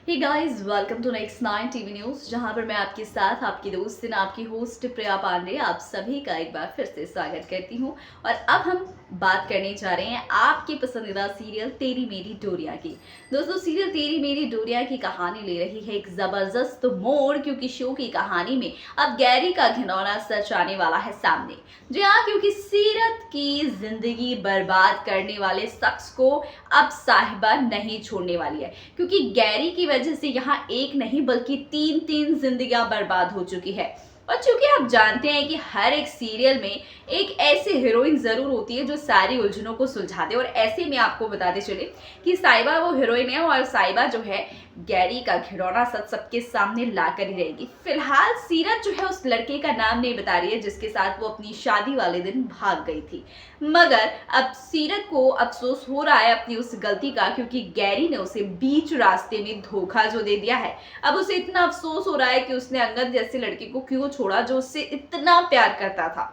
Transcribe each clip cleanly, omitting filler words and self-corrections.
Hey guys, welcome to next 9 TV news, जहां पर मैं आपके साथ आपकी दोस्त आपकी होस्ट प्रिया पांडे आप सभी का एक बार फिर से स्वागत करती हूं। और अब हम बात करने जा रहे हैं आपके पसंदीदा सीरियल तेरी मेरी डोरिया की। दोस्तों, सीरियल तेरी मेरी डोरिया की कहानी ले रही है एक जबरदस्त मोड़, क्योंकि शो की कहानी में अब गैरी का घिनौना सच आने वाला है सामने। जी हाँ, क्योंकि सीरत की जिंदगी बर्बाद करने वाले शख्स को अब साहिबा नहीं छोड़ने वाली है, क्योंकि गैरी की वजह से यहाँ एक नहीं बल्कि तीन जिंदगियां बर्बाद हो चुकी है। और चूंकि आप जानते हैं कि हर एक सीरियल में एक ऐसी हीरोइन जरूर होती है जो सारी उलझनों को सुलझा दे, और ऐसे में आपको बताते चले कि साहिबा वो हीरोइन है, और साहिबा जो है गैरी का घिनौना सच सबके सामने लाकर ही रहेगी। फिलहाल सीरत जो है उस लड़के का नाम नहीं बता रही है जिसके साथ वो अपनी शादी वाले दिन भाग गई थी, मगर अब सीरत को अफसोस हो रहा है अपनी उस गलती का, क्योंकि गैरी ने उसे बीच रास्ते में धोखा जो दे दिया है। अब उसे इतना अफसोस हो रहा है कि उसने अंगद जैसे लड़के को क्यों छोड़ा जो उससे इतना प्यार करता था,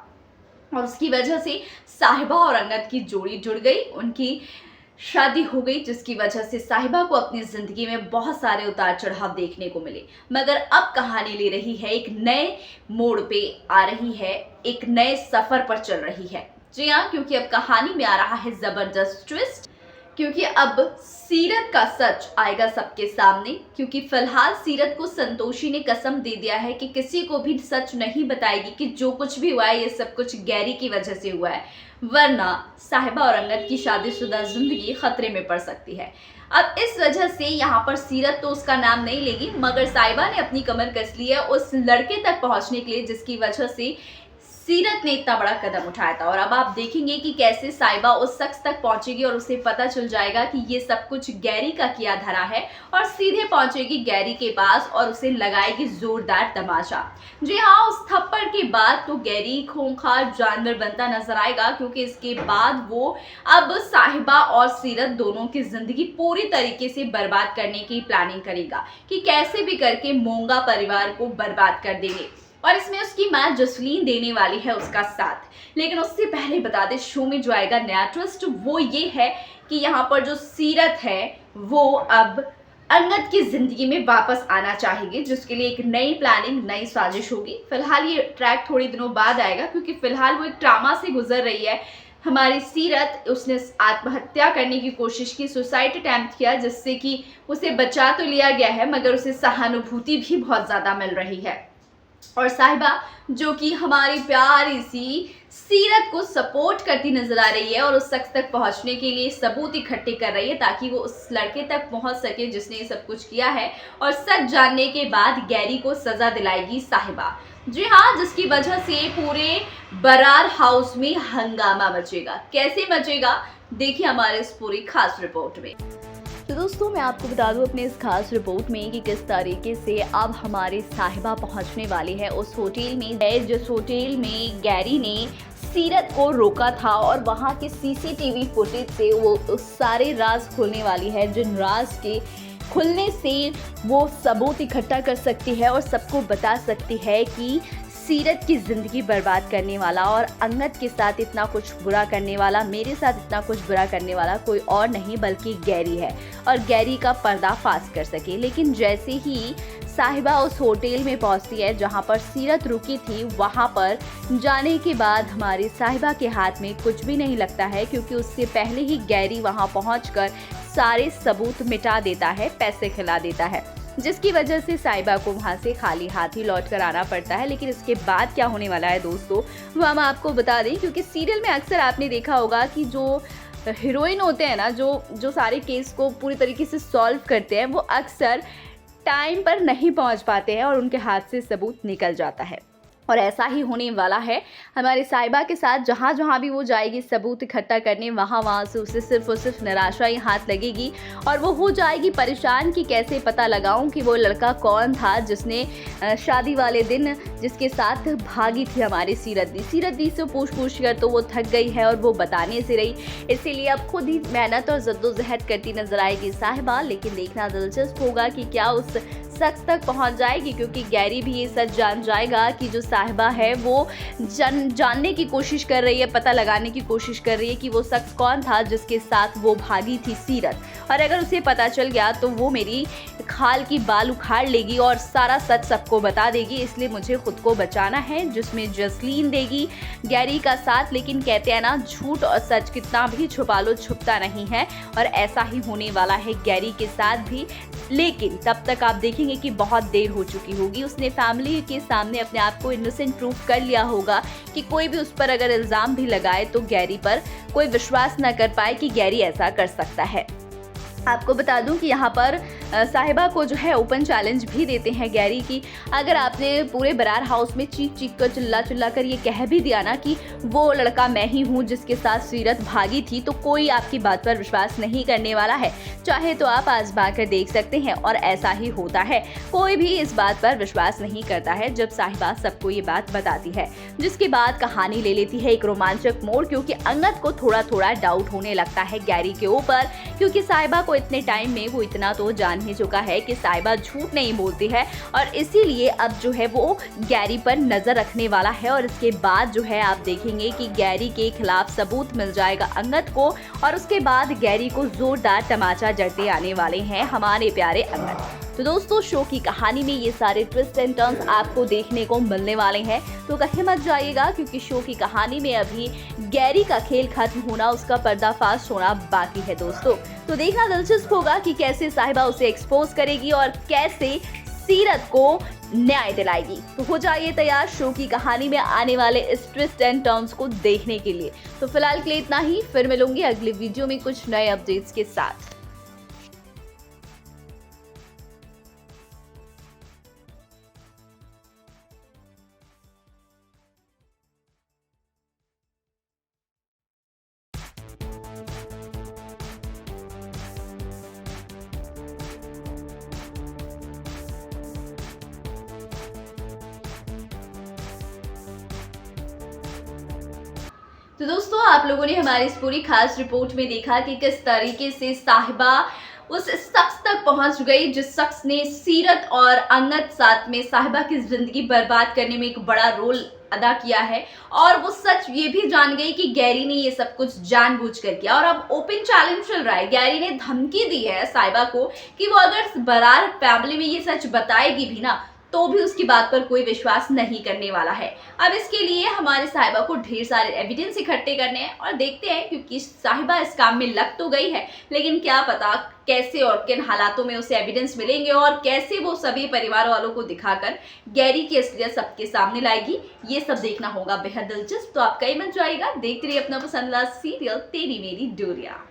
और उसकी वजह से साहिबा और अंगद की जोड़ी जुड़ गई, उनकी शादी हो गई, जिसकी वजह से साहिबा को अपनी जिंदगी में बहुत सारे उतार चढ़ाव देखने को मिले। मगर अब कहानी ले रही है एक नए मोड़ पे आ रही है, एक नए सफर पर चल रही है। जी हाँ, क्योंकि अब कहानी में आ रहा है जबरदस्त ट्विस्ट, क्योंकि अब सीरत का सच आएगा सबके सामने। क्योंकि फिलहाल सीरत को संतोषी ने कसम दे दिया है कि किसी को भी सच नहीं बताएगी कि जो कुछ भी हुआ है ये सब कुछ गैरी की वजह से हुआ है, वरना साहिबा और अंगद की शादीशुदा जिंदगी खतरे में पड़ सकती है। अब इस वजह से यहाँ पर सीरत तो उसका नाम नहीं लेगी, मगर साहिबा ने अपनी कमर कस ली है उस लड़के तक पहुंचने के लिए जिसकी वजह से सीरत ने इतना बड़ा कदम उठाया था। और अब आप देखेंगे कि कैसे साहिबा उस शख्स तक पहुंचेगी और उसे पता चल जाएगा कि ये सब कुछ गैरी का किया धरा है, और सीधे पहुंचेगी गैरी के पास और उसे लगाएगी जोरदार तमाचा। जी हाँ, उस थप्पड़ के बाद तो गैरी खूंखार जानवर बनता नजर आएगा, क्योंकि इसके बाद वो अब साहिबा और सीरत दोनों की जिंदगी पूरी तरीके से बर्बाद करने की प्लानिंग करेगा कि कैसे भी करके मोंगा परिवार को बर्बाद कर देंगे। और इसमें उसकी मां जसलीन देने वाली है उसका साथ। लेकिन उससे पहले बता दें, शो में जो आएगा नया ट्विस्ट वो ये है कि यहाँ पर जो सीरत है वो अब अंगद की जिंदगी में वापस आना चाहेगी, जिसके लिए एक नई प्लानिंग नई साजिश होगी। फिलहाल ये ट्रैक थोड़ी दिनों बाद आएगा, क्योंकि फिलहाल वो एक ट्रामा से गुजर रही है। हमारी सीरत, उसने आत्महत्या करने की कोशिश की, सुसाइड अटेम्प्ट किया, जिससे कि उसे बचा तो लिया गया है मगर उसे सहानुभूति भी बहुत ज्यादा मिल रही है। और साहिबा जो कि हमारी प्यारी सी सीरत को सपोर्ट करती नजर आ रही है और उस शख्स तक पहुंचने के लिए सबूत इकट्ठे कर रही है, ताकि वो उस लड़के तक पहुंच सके जिसने ये सब कुछ किया है, और सच जानने के बाद गैरी को सजा दिलाएगी साहिबा। जी हाँ, जिसकी वजह से पूरे बरार हाउस में हंगामा मचेगा। कैसे मचेगा, देखिए हमारे इस पूरी खास रिपोर्ट में। तो दोस्तों, मैं आपको बता दूं अपने इस खास रिपोर्ट में कि किस तरीके से अब हमारी साहिबा पहुंचने वाली है उस होटल में, जिस होटल में गैरी ने सीरत को रोका था, और वहां के सीसीटीवी फुटेज से वो उस सारे राज खोलने वाली है, जिन राज के खुलने से वो सबूत इकट्ठा कर सकती है और सबको बता सकती है कि सीरत की ज़िंदगी बर्बाद करने वाला और अंगद के साथ इतना कुछ बुरा करने वाला, मेरे साथ इतना कुछ बुरा करने वाला कोई और नहीं बल्कि गैरी है, और गैरी का पर्दाफाश कर सके। लेकिन जैसे ही साहिबा उस होटल में पहुंचती है जहां पर सीरत रुकी थी, वहां पर जाने के बाद हमारी साहिबा के हाथ में कुछ भी नहीं लगता है, क्योंकि उससे पहले ही गैरी वहां पहुंचकर सारे सबूत मिटा देता है, पैसे खिला देता है, जिसकी वजह से साहिबा को वहाँ से खाली हाथ ही लौट कर आना पड़ता है। लेकिन इसके बाद क्या होने वाला है दोस्तों, वो हम आपको बता दें, क्योंकि सीरियल में अक्सर आपने देखा होगा कि जो हीरोइन होते हैं ना, जो सारे केस को पूरी तरीके से सॉल्व करते हैं, वो अक्सर टाइम पर नहीं पहुँच पाते हैं और उनके हाथ से सबूत निकल जाता है। और ऐसा ही होने वाला है हमारी साहिबा के साथ। जहाँ जहाँ भी वो जाएगी सबूत इकट्ठा करने, वहाँ से उसे सिर्फ और सिर्फ निराशा ही हाथ लगेगी, और वो हो जाएगी परेशान कि कैसे पता लगाऊं कि वो लड़का कौन था जिसने शादी वाले दिन जिसके साथ भागी थी हमारी सीरत दी से पूछ कर तो वो थक गई है और वो बताने से रही। इसीलिए अब खुद ही मेहनत और जद्दोजहद करती नजर आएगी साहिबा। लेकिन देखना दिलचस्प होगा कि क्या उस सच तक पहुंच जाएगी, क्योंकि गैरी भी ये सच जान जाएगा कि जो साहिबा है वो जानने की कोशिश कर रही है, पता लगाने की कोशिश कर रही है कि वो शख्स कौन था जिसके साथ वो भागी थी सीरत। और अगर उसे पता चल गया तो वो मेरी खाल की बाल उखाड़ लेगी और सारा सच सबको बता देगी, इसलिए मुझे खुद को बचाना है। जिसमें जसलीन देगी गैरी का साथ, लेकिन कहते हैं ना, झूठ और सच कितना भी छुपा लो छुपता नहीं है, और ऐसा ही होने वाला है गैरी के साथ भी। लेकिन तब तक आप देखेंगे कि बहुत देर हो चुकी होगी। उसने फैमिली के सामने अपने आप को इनोसेंट प्रूफ कर लिया होगा कि कोई भी उस पर अगर इल्जाम भी लगाए तो गैरी पर कोई विश्वास न कर पाए कि गैरी ऐसा कर सकता है। आपको बता दूं कि यहाँ पर साहिबा को जो है ओपन चैलेंज भी देते हैं गैरी की, अगर आपने पूरे बरार हाउस में चीख चीख कर चिल्ला कर ये कह भी दिया ना कि वो लड़का मैं ही हूँ जिसके साथ सीरत भागी थी, तो कोई आपकी बात पर विश्वास नहीं करने वाला है। चाहे तो आप आजमा कर देख सकते हैं, और ऐसा ही होता है। कोई भी इस बात पर विश्वास नहीं करता है जब साहिबा सबको ये बात बताती है, जिसके बाद कहानी ले लेती है एक रोमांचक मोड़, क्योंकि अंगद को थोड़ा थोड़ा डाउट होने लगता है गैरी के ऊपर, क्योंकि साहिबा को इतने टाइम में वो इतना तो जान ही चुका है कि साहिबा झूठ नहीं बोलती है, और इसीलिए अब जो है वो गैरी पर नजर रखने वाला है। और इसके बाद जो है आप देखेंगे कि गैरी के खिलाफ सबूत मिल जाएगा अंगद को, और उसके बाद गैरी को जोरदार तमाचा जड़ते आने वाले हैं हमारे प्यारे अंगद। तो दोस्तों, शो की कहानी में ये सारे ट्विस्ट एंड टर्न्स आपको देखने को मिलने वाले हैं, तो कहीं मत जाइएगा, क्योंकि शो की कहानी में अभी गैरी का खेल खत्म होना, उसका पर्दाफाश होना बाकी है दोस्तों। तो देखना दिलचस्प होगा कि कैसे साहिबा उसे एक्सपोज करेगी और कैसे सीरत को न्याय दिलाएगी। तो हो जाइए तैयार शो की कहानी में आने वाले इस ट्विस्ट एंड टर्न्स को देखने के लिए। तो फिलहाल के लिए इतना ही, फिर मिलूंगी अगली वीडियो में कुछ नए अपडेट्स के साथ। तो दोस्तों, आप लोगों ने हमारी इस पूरी खास रिपोर्ट में देखा कि किस तरीके से साहिबा उस शख्स तक पहुंच गई जिस शख्स ने सीरत और अंगद साथ में साहिबा की जिंदगी बर्बाद करने में एक बड़ा रोल अदा किया है, और वो सच ये भी जान गई कि गैरी ने ये सब कुछ जानबूझकर किया। और अब ओपन चैलेंज चल रहा है, गैरी ने धमकी दी है साहिबा को कि वो अगर बरार फैमिली में ये सच बताएगी भी ना, तो भी उसकी बात पर कोई विश्वास नहीं करने वाला है। अब इसके लिए हमारे साहिबा को ढेर सारे एविडेंस इकट्ठे करने हैं, और देखते हैं, क्योंकि साहिबा इस काम में लग तो गई है, लेकिन क्या पता कैसे और किन हालातों में उसे एविडेंस मिलेंगे, और कैसे वो सभी परिवार वालों को दिखाकर गैरी की असलियत सबके सामने लाएगी। ये सब देखना होगा बेहद दिलचस्प। तो आप कहीं मत जाइएगा, देखते रहिए अपना पसंदीदा सीरियल तेरी मेरी डोरिया।